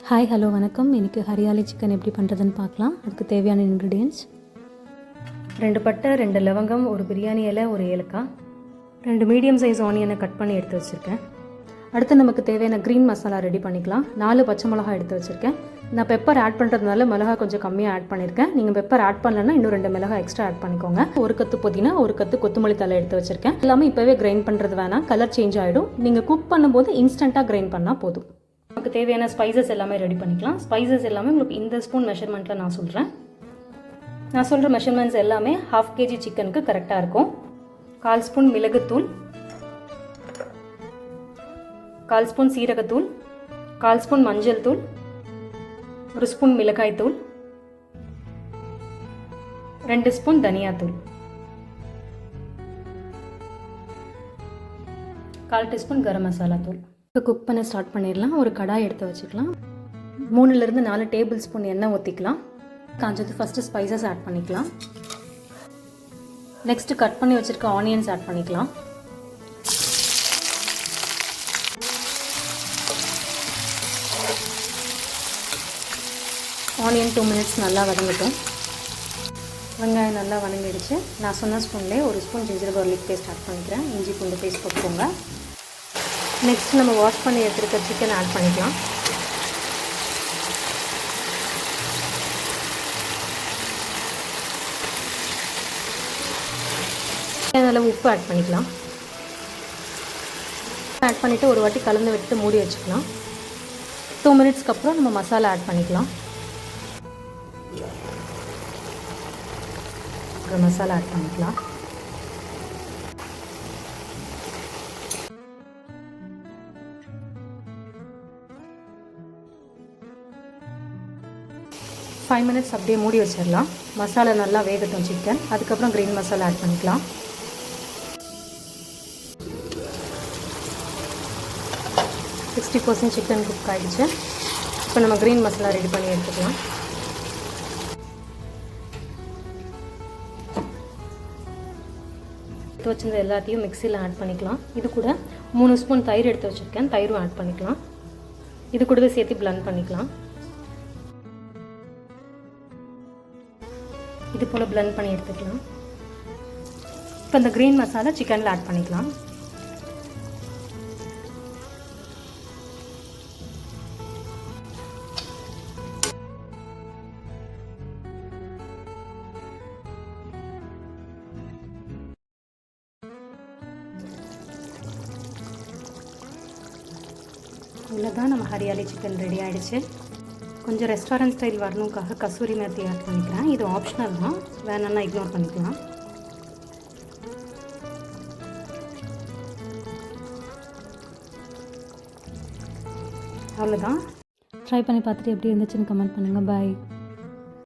Hi hello வணக்கம். இன்றைக்கி hariyali chicken எப்படி பண்ணுறதுன்னு பார்க்கலாம். அதுக்கு தேவையான இன்க்ரீடியன்ட்ஸ் 2 பட்டை, 2 லவங்கம், ஒரு பிரியாணி இலை, ஒரு ஏலக்காய், 2 மீடியம் சைஸ் ஆனியனை கட் பண்ணி எடுத்து வச்சுருக்கேன். அடுத்து நமக்கு தேவையான க்ரீன் மசாலா ரெடி பண்ணிக்கலாம். 4 பச்சை மிளகா எடுத்து வச்சுருக்கேன். நான் பெப்பர் ஆட் பண்ணுறதுனால மிளகா கொஞ்சம் கம்மியாக ஆட் பண்ணியிருக்கேன். நீங்கள் பெப்பர் ஆட் பண்ணலன்னா இன்னும் 2 மிளகா எக்ஸ்ட்ரா ஆட் பண்ணிக்கோங்க. ஒரு கத்து புதினா, ஒரு கத்து கொத்தமல்லி தலை எடுத்து வச்சுருக்கேன். எல்லாமே இப்போவே கிரைண்ட் பண்ணுறது வேணாம், கலர் சேஞ்ச் ஆகிடும். நீங்கள் குக் பண்ணும்போது இன்ஸ்டண்ட்டாக கிரைண்ட் பண்ணால் போதும். நமக்கு தேவையான ஸ்பைசஸ் எல்லாமே ரெடி பண்ணிக்கலாம். ஸ்பைசஸ் எல்லாமே உங்களுக்கு இந்த ஸ்பூன் மெஷர்மெண்ட்டில் நான் சொல்கிறேன். நான் சொல்கிற மெஷர்மெண்ட்ஸ் எல்லாமே 1/2 kg சிக்கனுக்கு கரெக்டாக இருக்கும். 1/4 ஸ்பூன் மிளகுத்தூள், 1/4 ஸ்பூன் சீரகத்தூள், 1/4 ஸ்பூன் மஞ்சள் தூள், 1 ஸ்பூன் மிளகாய் தூள், 2 ஸ்பூன் தனியாத்தூள், 1/4 டீஸ்பூன் கரம் மசாலா தூள். இப்போ குக் பண்ண ஸ்டார்ட் பண்ணிடலாம். ஒரு கடாய் எடுத்து வச்சுக்கலாம். 3லேருந்து 4 டேபிள் ஸ்பூன் எண்ணெய் ஊற்றிக்கலாம். காஞ்சது ஃபஸ்ட்டு ஸ்பைசஸ் ஆட் பண்ணிக்கலாம். நெக்ஸ்ட்டு கட் பண்ணி வச்சுருக்க ஆனியன்ஸ் ஆட் பண்ணிக்கலாம். ஆனியன் 2 மினிட்ஸ் நல்லா வதங்கட்டும். வெங்காயம் நல்லா வதங்கிடுச்சு. நான் சொன்ன ஸ்பூன்லேயே 1 spoon ginger garlic paste add பண்ணிக்கிறேன். இஞ்சி பூண்டு பேஸ்ட் போட்டுக்கோங்க. நெக்ஸ்ட் நம்ம வாஷ் பண்ணி எடுத்துருக்க சிக்கன் ஆட் பண்ணிக்கலாம். அளவு உப்பு ஆட் பண்ணிக்கலாம். ஆட் பண்ணிவிட்டு ஒரு வாட்டி கலந்து விட்டு மூடி வச்சுக்கலாம். 2 மினிட்ஸ்க்கு அப்புறம் நம்ம மசாலா ஆட் பண்ணிக்கலாம். மசாலா ஆட் பண்ணிக்கலாம். ஃபைவ் மினிட்ஸ் அப்படியே மூடி வச்சிடலாம். மசாலா நல்லா வேகட்டும் சிக்கன். அதுக்கப்புறம் க்ரீன் மசாலா ஆட் பண்ணிக்கலாம். %60 சிக்கன் குக் ஆகிடுச்சு. இப்போ நம்ம க்ரீன் மசாலா ரெடி பண்ணி எடுத்துக்கலாம். எடுத்து வச்சிருந்த எல்லாத்தையும் மிக்சியில் ஆட் பண்ணிக்கலாம். இது கூட 3 ஸ்பூன் தயிர் எடுத்து வச்சுருக்கேன். தயிரும் ஆட் பண்ணிக்கலாம். இது கூடவே சேர்த்து பிளெண்ட் பண்ணிக்கலாம். இது போல் பிளெண்ட் பண்ணி எடுத்துக்கலாம். இப்போ இந்த க்ரீன் மசாலா சிக்கனில் ஆட் பண்ணிக்கலாம். இவ்வளோதான், நம்ம ஹரியாலி சிக்கன் ரெடி ஆகிடுச்சு. கொஞ்சம் ரெஸ்டாரண்ட் ஸ்டைல் வரணுக்காக கசூரி மேத்தி ஆட் பண்ணிக்கிறேன். இது ஆப்ஷனல் தான், வேணும்னா இக்னோர் பண்ணிக்கலாம். அவ்வளோதான். ட்ரை பண்ணி பார்த்துட்டு எப்படி இருந்துச்சுன்னு கமெண்ட் பண்ணுங்கள். பாய்.